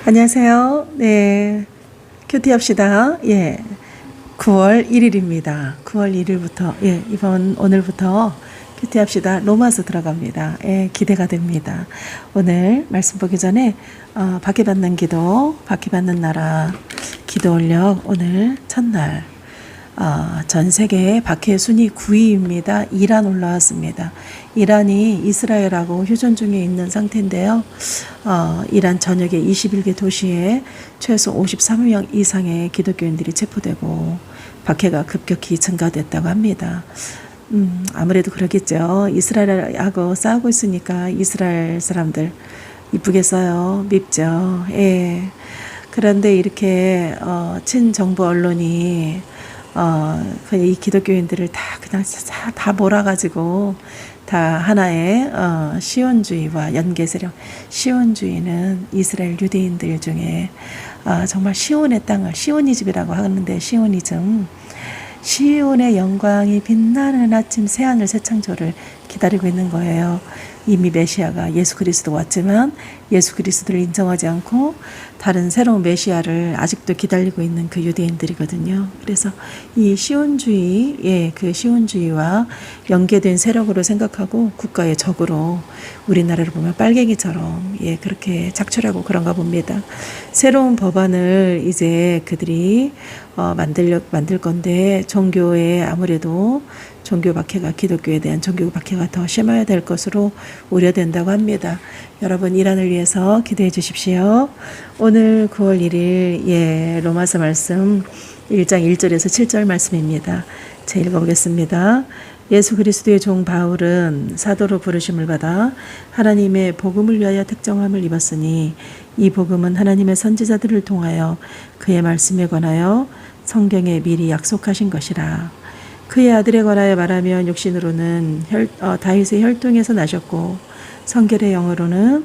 안녕하세요. 네. 큐티 합시다. 예. 9월 1일입니다. 9월 1일부터, 오늘부터 큐티 합시다. 로마서 들어갑니다. 예, 기대가 됩니다. 오늘 말씀 보기 전에, 박해받는 기도, 박해받는 나라 기도 올려 오늘 첫날, 전 세계 박해 순위 9위입니다. 이란 올라왔습니다. 이란이 이스라엘하고 휴전 중에 있는 상태인데요. 이란 전역의 21개 도시에 최소 53명 이상의 기독교인들이 체포되고 박해가 급격히 증가됐다고 합니다. 아무래도 그러겠죠. 이스라엘하고 싸우고 있으니까 이스라엘 사람들 이쁘겠어요. 밉죠. 예. 그런데 이렇게 친정부 언론이 그냥 이 기독교인들을 그냥 다 몰아가지고 다 하나의 시온주의와 연계세력. 시온주의는 이스라엘 유대인들 중에 정말 시온의 땅을 시오니즘이라고 하는데, 시온의 영광이 빛나는 아침 새하늘 새 창조를 기다리고 있는 거예요. 이미 메시아가 예수 그리스도 왔지만 예수 그리스도를 인정하지 않고 다른 새로운 메시아를 아직도 기다리고 있는 그 유대인들이거든요. 그래서 이 시온주의, 그 시온주의와 연계된 세력으로 생각하고 국가의 적으로 우리나라를 보면 빨갱이처럼 그렇게 착취하고 그런가 봅니다. 새로운 법안을 이제 그들이 만들 건데, 종교에 아무래도 종교 박해가, 기독교에 대한 종교 박해가 더 심해야 될 것으로 우려된다고 합니다. 여러분, 이란을 위해서 기도해 주십시오. 오늘 9월 1일 로마서 말씀 1장 1절에서 7절 말씀입니다. 제가 읽어보겠습니다. 예수 그리스도의 종 바울은 사도로 부르심을 받아 하나님의 복음을 위하여 택정함을 입었으니, 이 복음은 하나님의 선지자들을 통하여 그의 말씀에 관하여 성경에 미리 약속하신 것이라. 그의 아들에 관하여 말하면 육신으로는 다윗의 혈통에서 나셨고 성결의 영으로는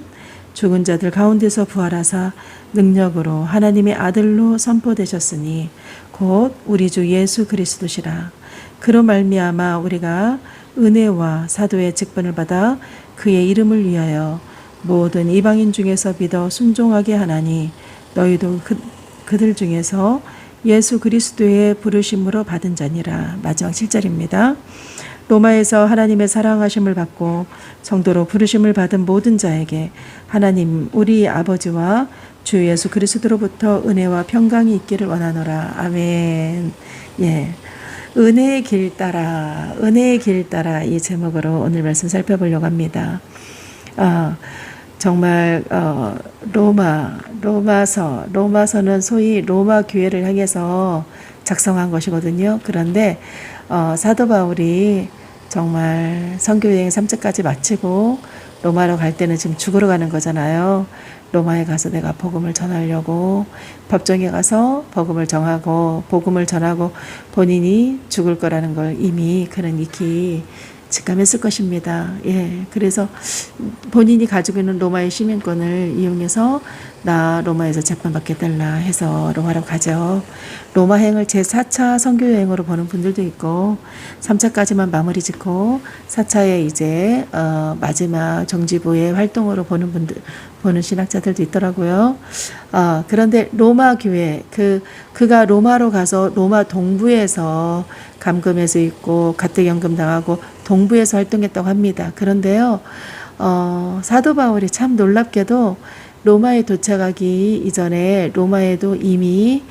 죽은 자들 가운데서 부활하사 능력으로 하나님의 아들로 선포되셨으니 곧 우리 주 예수 그리스도시라. 그로 말미암아 우리가 은혜와 사도의 직분을 받아 그의 이름을 위하여 모든 이방인 중에서 믿어 순종하게 하나니, 너희도 그들 중에서 예수 그리스도의 부르심으로 받은 자니라. 마지막 7절입니다. 로마에서 하나님의 사랑하심을 받고 성도로 부르심을 받은 모든 자에게 하나님 우리 아버지와 주 예수 그리스도로부터 은혜와 평강이 있기를 원하노라. 아멘. 은혜의 길 따라, 은혜의 길 따라, 이 제목으로 오늘 말씀 살펴보려고 합니다. 정말 로마서는 소위 로마 교회를 향해서 작성한 것이거든요. 그런데 사도 바울이 정말 선교여행 3차까지 마치고 로마로 갈 때는 지금 죽으러 가는 거잖아요. 로마에 가서 내가 복음을 전하려고 법정에 가서 복음을 전하고 본인이 죽을 거라는 걸 이미 그는 익히 직감했을 것입니다. 그래서 본인이 가지고 있는 로마의 시민권을 이용해서 나 로마에서 재판받게 달라 해서 로마로 가죠. 로마행을 제4차 선교여행으로 보는 분들도 있고 3차까지만 마무리 짓고 4차에 이제 마지막 정지부의 활동으로 보는 신학자들도 있더라고요. 그런데 로마 교회, 그가 로마로 가서 로마 동부에서 감금해서 있고 가택연금 당하고 동부에서 활동했다고 합니다. 그런데요, 사도 바울이 참 놀랍게도 로마에 도착하기 이전에 로마에도 이미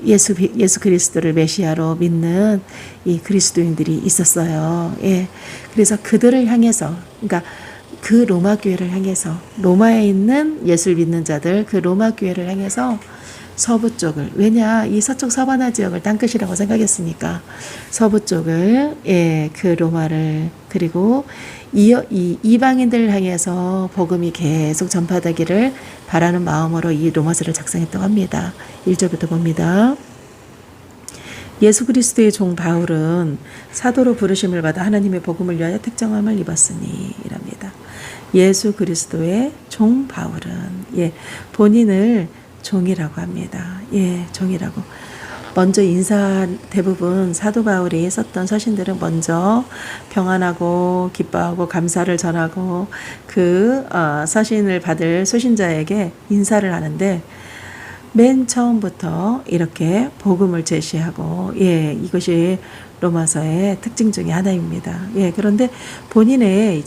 예수 그리스도를 메시아로 믿는 이 그리스도인들이 있었어요. 그래서 그들을 향해서, 그러니까 그 로마 교회를 향해서, 로마에 있는 예수를 믿는 자들, 그 로마 교회를 향해서 서부 쪽을, 왜냐 이 서쪽 서바나 지역을 땅끝이라고 생각했으니까 서부 쪽을, 그 로마를, 그리고 이 이방인들을 향해서 복음이 계속 전파되기를 바라는 마음으로 이 로마서를 작성했다고 합니다. 1절부터 봅니다. 예수 그리스도의 종 바울은 사도로 부르심을 받아 하나님의 복음을 위하여 택정함을 입었으니 이랍니다. 예수 그리스도의 종 바울은 본인을 종이라고 합니다. 종이라고. 먼저 인사 대부분 사도 바울이 썼던 서신들은 먼저 평안하고 기뻐하고 감사를 전하고 그 서신을 받을 소신자에게 인사를 하는데 맨 처음부터 이렇게 복음을 제시하고 이것이 로마서의 특징 중에 하나입니다. 그런데 본인의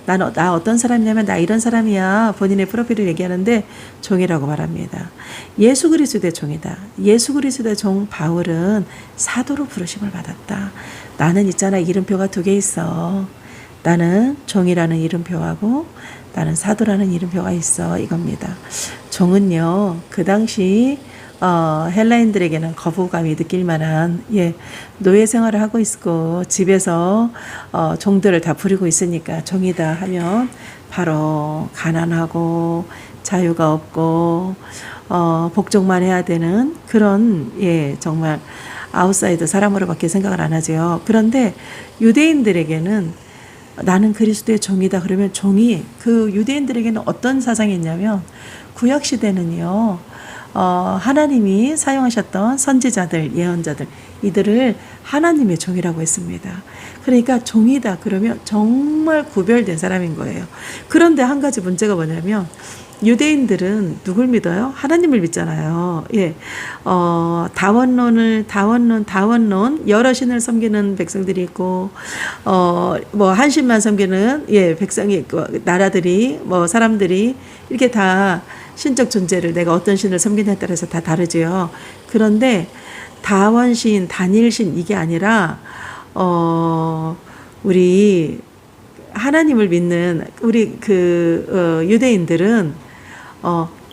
나 어떤 사람이냐면 나 이런 사람이야. 본인의 프로필을 얘기하는데 종이라고 말합니다. 예수 그리스도의 종이다. 예수 그리스도의 종 바울은 사도로 부르심을 받았다. 나는 있잖아 이름표가 2개 있어. 나는 종이라는 이름표하고 나는 사도라는 이름표가 있어. 이겁니다. 종은요 그 당시 헬라인들에게는 거부감이 느낄 만한 노예 생활을 하고 있고 집에서 종들을 다 부리고 있으니까 종이다 하면 바로 가난하고 자유가 없고 복종만 해야 되는 그런 정말 아웃사이더 사람으로밖에 생각을 안 하죠. 그런데 유대인들에게는 나는 그리스도의 종이다 그러면 종이 그 유대인들에게는 어떤 사상이 있냐면 구약 시대는요 하나님이 사용하셨던 선지자들, 예언자들 이들을 하나님의 종이라고 했습니다. 그러니까 종이다 그러면 정말 구별된 사람인 거예요. 그런데 한 가지 문제가 뭐냐면 유대인들은 누굴 믿어요? 하나님을 믿잖아요. 다원론 여러 신을 섬기는 백성들이 있고 뭐 한 신만 섬기는 백성이 있고 나라들이 뭐 사람들이 이렇게 다 신적 존재를 내가 어떤 신을 섬기냐에 따라서 다 다르죠. 그런데 다원신, 단일신 이게 아니라 우리 하나님을 믿는 우리 유대인들은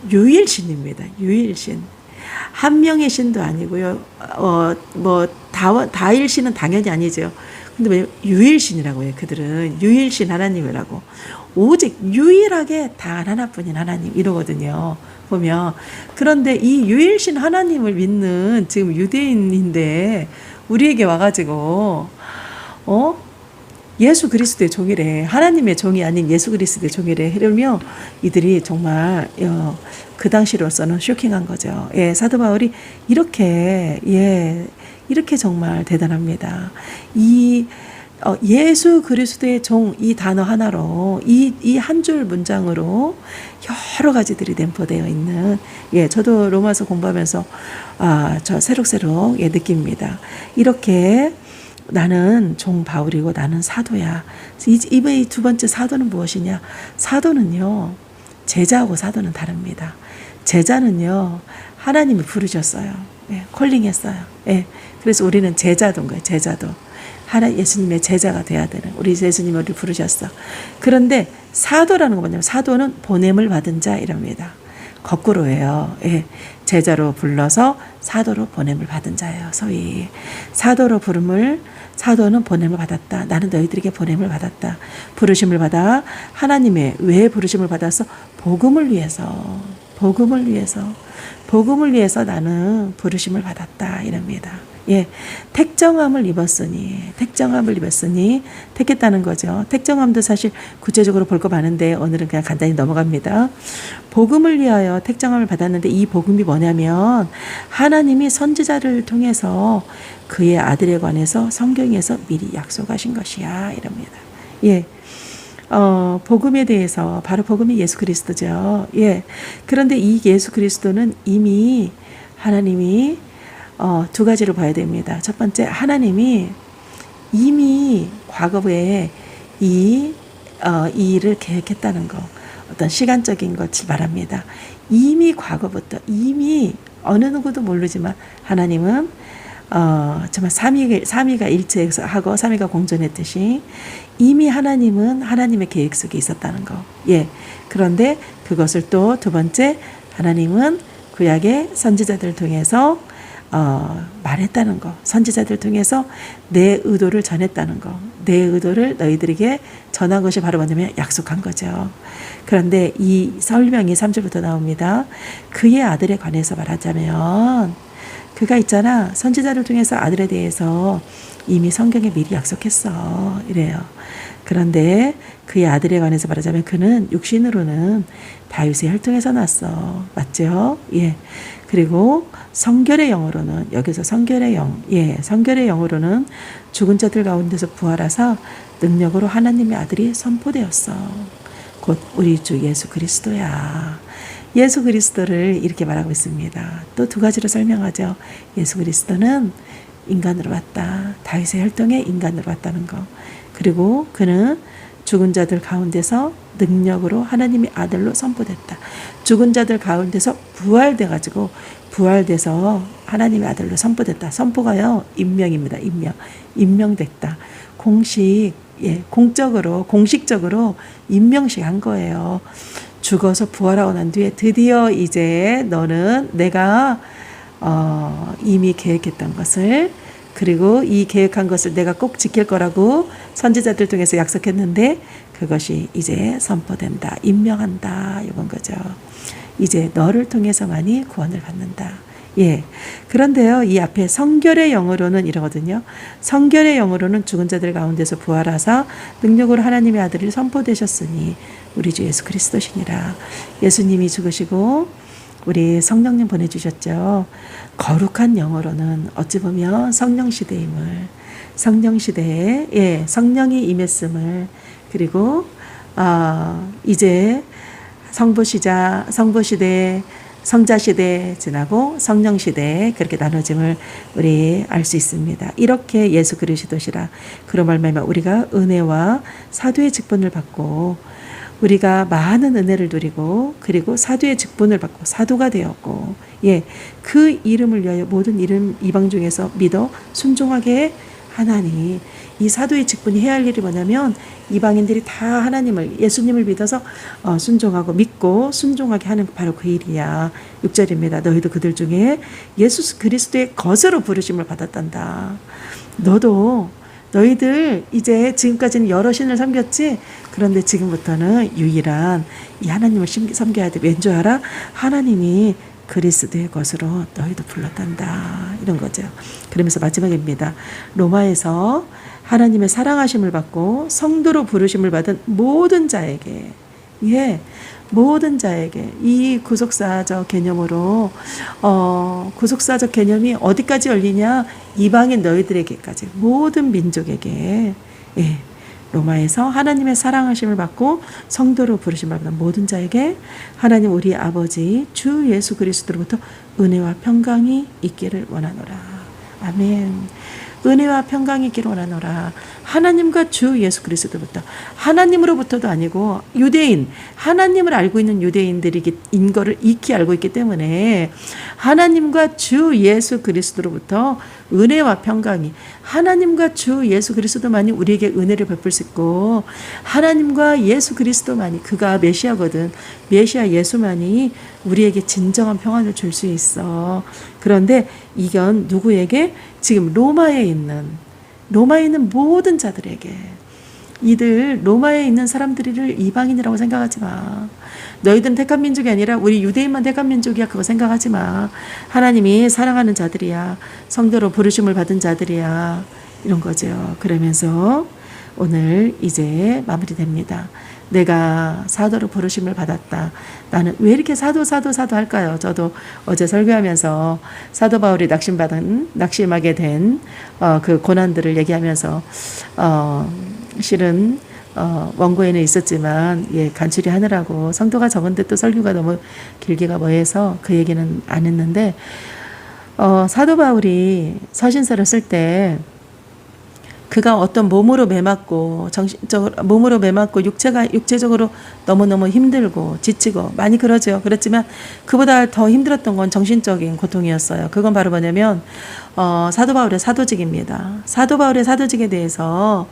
유일신입니다. 유일신. 한 명의 신도 아니고요. 다일신은 당연히 아니죠. 근데 왜 유일신이라고 해요? 그들은 유일신 하나님이라고. 오직 유일하게 단 하나뿐인 하나님 이러거든요. 보면. 그런데 이 유일신 하나님을 믿는 지금 유대인인데 우리에게 와가지고 예수 그리스도의 종이래. 하나님의 종이 아닌 예수 그리스도의 종이래. 이러면 이들이 정말 그 당시로서는 쇼킹한 거죠. 사도 바울이 이렇게 정말 대단합니다. 예수 그리스도의 종 이 단어 하나로 이 한 줄 문장으로 여러 가지들이 내포되어 있는 저도 로마서 공부하면서 저 새록새록 느낍니다. 이렇게 나는 종 바울이고 나는 사도야. 이 두 번째 사도는 무엇이냐? 사도는요 제자하고 사도는 다릅니다. 제자는요 하나님이 부르셨어요. 콜링했어요. 그래서 우리는 제자도인 거예요. 제자도. 예수님의 제자가 돼야 되는 우리 예수님이 우리를 부르셨어. 그런데 사도라는 건 뭐냐면 사도는 보냄을 받은 자 이랍니다. 거꾸로예요. 제자로 불러서 사도로 보냄을 받은 자예요. 소위 사도로 사도는 보냄을 받았다. 나는 너희들에게 보냄을 받았다. 부르심을 받아 하나님의 왜 부르심을 받아서 복음을 위해서 나는 부르심을 받았다 이랍니다. 택정함을 입었으니 택했다는 거죠. 택정함도 사실 구체적으로 볼 거 많은데 오늘은 그냥 간단히 넘어갑니다. 복음을 위하여 택정함을 받았는데 이 복음이 뭐냐면 하나님이 선지자를 통해서 그의 아들에 관해서 성경에서 미리 약속하신 것이야 이랍니다. 복음에 대해서 바로 복음이 예수 그리스도죠. 그런데 이 예수 그리스도는 이미 하나님이 두 가지를 봐야 됩니다. 첫 번째, 하나님이 이미 과거에 이 일을 계획했다는 거, 어떤 시간적인 것을 말합니다. 이미 과거부터 이미 어느 누구도 모르지만 하나님은 정말 삼위가 일체하고 삼위가 공존했듯이 이미 하나님은 하나님의 계획 속에 있었다는 거. 그런데 그것을 또 두 번째, 하나님은 구약의 선지자들을 통해서 말했다는 거. 선지자들 통해서 내 의도를 전했다는 거. 내 의도를 너희들에게 전한 것이 바로 뭐냐면 약속한 거죠. 그런데 이 설명이 3절부터 나옵니다. 그의 아들에 관해서 말하자면 그가 있잖아. 선지자를 통해서 아들에 대해서 이미 성경에 미리 약속했어. 이래요. 그런데 그의 아들에 관해서 말하자면 그는 육신으로는 다윗의 혈통에서 났어. 맞죠? 예. 그리고 성결의 영으로는, 여기서 성결의 영, 성결의 영으로는 죽은 자들 가운데서 부활하사 능력으로 하나님의 아들이 선포되었어. 곧 우리 주 예수 그리스도야. 예수 그리스도를 이렇게 말하고 있습니다. 또 두 가지로 설명하죠. 예수 그리스도는 인간으로 왔다. 다윗의 혈통의 인간으로 왔다는 거. 그리고 그는 죽은 자들 가운데서 능력으로 하나님의 아들로 선포됐다. 죽은 자들 가운데서 부활돼서 하나님의 아들로 선포됐다. 선포가요, 임명입니다. 임명됐다. 공식적으로 임명식 한 거예요. 죽어서 부활하고 난 뒤에 드디어 이제 너는 내가 이미 계획했던 것을, 그리고 이 계획한 것을 내가 꼭 지킬 거라고 선지자들 통해서 약속했는데 그것이 이제 선포된다. 임명한다. 이건 거죠. 이제 너를 통해서만이 구원을 받는다. 예. 그런데요, 이 앞에 성결의 영으로는 이러거든요. 성결의 영으로는 죽은 자들 가운데서 부활하사 능력으로 하나님의 아들이 선포되셨으니 우리 주 예수 그리스도시니라. 예수님이 죽으시고 우리 성령님 보내주셨죠. 거룩한 영으로는 어찌 보면 성령시대임을, 성령시대에 성령이 임했음을, 그리고 이제 성부시대, 성자시대 지나고 성령시대, 그렇게 나눠짐을 우리 알 수 있습니다. 이렇게 예수 그리스도시라. 그로 말미암아 우리가 은혜와 사도의 직분을 받고, 우리가 많은 은혜를 누리고, 그리고 사도의 직분을 받고 사도가 되었고, 그 이름을 위하여 모든 이방 중에서 믿어 순종하게 하나니. 이 사도의 직분이 해야 할 일이 뭐냐면 이방인들이 다 하나님을, 예수님을 믿어서 순종하고 믿고 순종하게 하는 바로 그 일이야. 6절입니다. 너희도 그들 중에 예수 그리스도의 것으로 부르심을 받았단다. 너희들 이제 지금까지는 여러 신을 섬겼지? 그런데 지금부터는 유일한 이 하나님을 섬겨야 돼. 왠 줄 알아? 하나님이 그리스도의 것으로 너희도 불렀단다. 이런 거죠. 그러면서 마지막입니다. 로마에서 하나님의 사랑하심을 받고 성도로 부르심을 받은 모든 자에게, 모든 자에게 이 구속사적 개념으로 구속사적 개념이 어디까지 열리냐? 이방인 너희들에게까지, 모든 민족에게, 로마에서 하나님의 사랑하심을 받고 성도로 부르심을 받은 모든 자에게 하나님 우리 아버지 주 예수 그리스도로부터 은혜와 평강이 있기를 원하노라. 아멘. 은혜와 평강이 있기를 원하노라. 하나님과 주 예수 그리스도부터, 하나님으로부터도 아니고 유대인, 하나님을 알고 있는 유대인들인 거를 익히 알고 있기 때문에 하나님과 주 예수 그리스도로부터 은혜와 평강이, 하나님과 주 예수 그리스도만이 우리에게 은혜를 베풀 수 있고, 하나님과 예수 그리스도만이, 그가 메시아거든, 메시아 예수만이 우리에게 진정한 평안을 줄 수 있어. 그런데 이건 누구에게? 지금 로마에 있는 모든 자들에게. 이들 로마에 있는 사람들을 이방인이라고 생각하지 마. 너희들은 택한 민족이 아니라 우리 유대인만 택한 민족이야. 그거 생각하지 마. 하나님이 사랑하는 자들이야. 성도로 부르심을 받은 자들이야. 이런 거죠. 그러면서 오늘 이제 마무리됩니다. 내가 사도로 부르심을 받았다. 나는 왜 이렇게 사도 할까요? 저도 어제 설교하면서 사도 바울이 낙심하게 된 그 고난들을 얘기하면서 실은 원고에는 있었지만 간추리 하느라고 성도가 적은데 또 설교가 너무 길기가 뭐해서 그 얘기는 안 했는데, 사도 바울이 서신서를 쓸 때 그가 어떤 몸으로 매맞고 육체적으로 너무너무 힘들고 지치고 많이 그러죠. 그렇지만 그보다 더 힘들었던 건 정신적인 고통이었어요. 그건 바로 뭐냐면 사도 바울의 사도직입니다. 사도 바울의 사도직에 대해서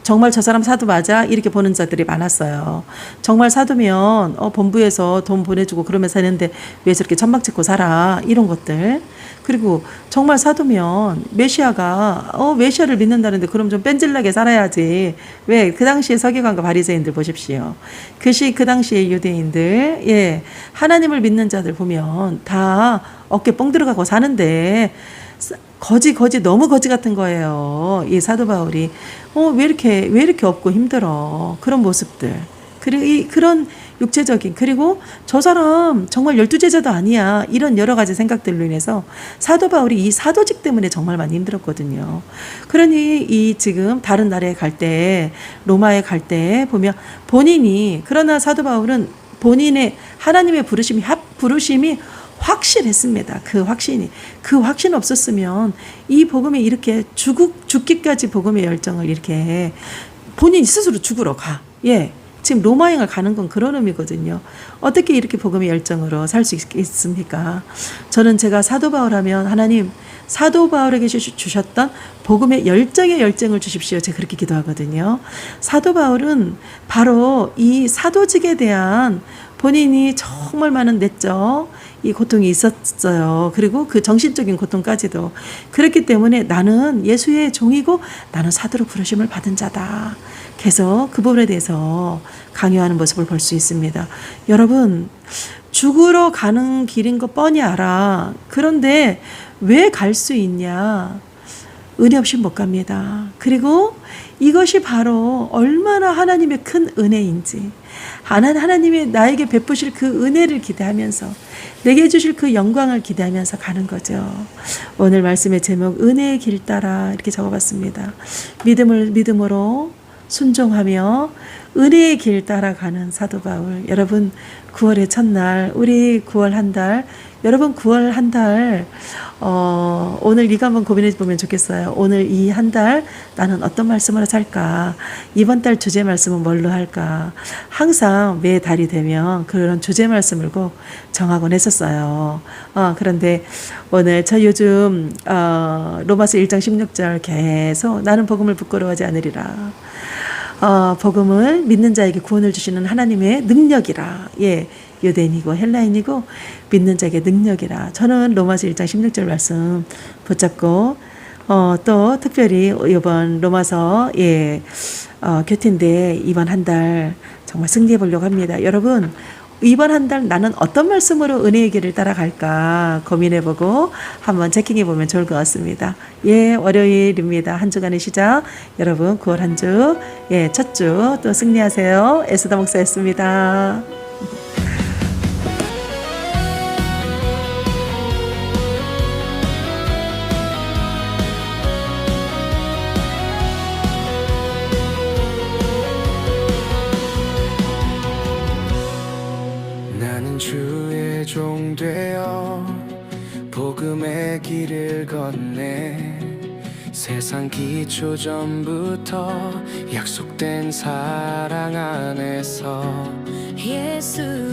정말 저 사람 사도 맞아? 이렇게 보는 자들이 많았어요. 정말 사도면 본부에서 돈 보내주고 그러면서 사는데 왜 저렇게 천막 짓고 살아? 이런 것들. 그리고 정말 사도면 메시아가 메시아를 믿는다는데 그럼 좀 뺀질나게 살아야지. 왜? 그 당시에 서기관과 바리새인들 보십시오. 그 당시에 유대인들, 하나님을 믿는 자들 보면 다 어깨 뻥 들어가고 사는데 거지 너무 거지 같은 거예요. 이 사도 바울이 왜 이렇게 없고 힘들어 그런 모습들. 그리고 그런 육체적인 그리고 저 사람 정말 12제자도 아니야 이런 여러 가지 생각들로 인해서 사도 바울이 이 사도직 때문에 정말 많이 힘들었거든요. 그러니 이 지금 다른 나라에 갈 때 로마에 갈 때 보면 본인이 그러나 사도 바울은 본인의 하나님의 부르심이 확실했습니다. 그 확신 없었으면 이 복음에 이렇게 죽기까지 복음의 열정을 이렇게 본인 스스로 죽으러 가. 예. 지금 로마행을 가는 건 그런 의미거든요. 어떻게 이렇게 복음의 열정으로 살 수 있습니까? 저는 제가 사도 바울하면 하나님 사도 바울에게 주셨던 복음의 열정을 주십시오. 제가 그렇게 기도하거든요. 사도 바울은 바로 이 사도직에 대한 본인이 정말 많은 내적 이 고통이 있었어요. 그리고 그 정신적인 고통까지도. 그렇기 때문에 나는 예수의 종이고 나는 사도로 부르심을 받은 자다. 계속 그 부분에 대해서 강요하는 모습을 볼 수 있습니다. 여러분, 죽으러 가는 길인 거 뻔히 알아. 그런데 왜 갈 수 있냐? 은혜 없이 못 갑니다. 그리고 이것이 바로 얼마나 하나님의 큰 은혜인지, 하나님이 나에게 베푸실 그 은혜를 기대하면서 내게 주실 그 영광을 기대하면서 가는 거죠. 오늘 말씀의 제목 은혜의 길 따라 이렇게 적어봤습니다. 믿음으로 순종하며 은혜의 길 따라가는 사도 바울. 여러분 9월의 첫날 우리 9월 한 달 여러분 9월 한 달 오늘 이거 한번 고민해 보면 좋겠어요. 오늘 이 한 달 나는 어떤 말씀으로 살까? 이번 달 주제 말씀은 뭘로 할까? 항상 매 달이 되면 그런 주제 말씀을 꼭 정하곤 했었어요. 그런데 오늘 저 요즘 로마서 1장 16절 계속 나는 복음을 부끄러워하지 않으리라. 복음을 믿는 자에게 구원을 주시는 하나님의 능력이라. 예. 유대인이고 헬라인이고 믿는 자에게 능력이라. 저는 로마서 1장 16절 말씀 붙잡고 또 특별히 이번 로마서 교태인데 이번 한 달 정말 승리해 보려고 합니다. 여러분 이번 한 달 나는 어떤 말씀으로 은혜의 길을 따라갈까 고민해보고 한번 체킹해보면 좋을 것 같습니다. 예, 월요일입니다. 한 주간의 시작. 여러분 9월 한 주, 첫 주 또 승리하세요. 에스더 목사였습니다. 주의 종 되어 복음의 길을 걷네. 세상 기초 전부터 약속된 사랑 안에서 예수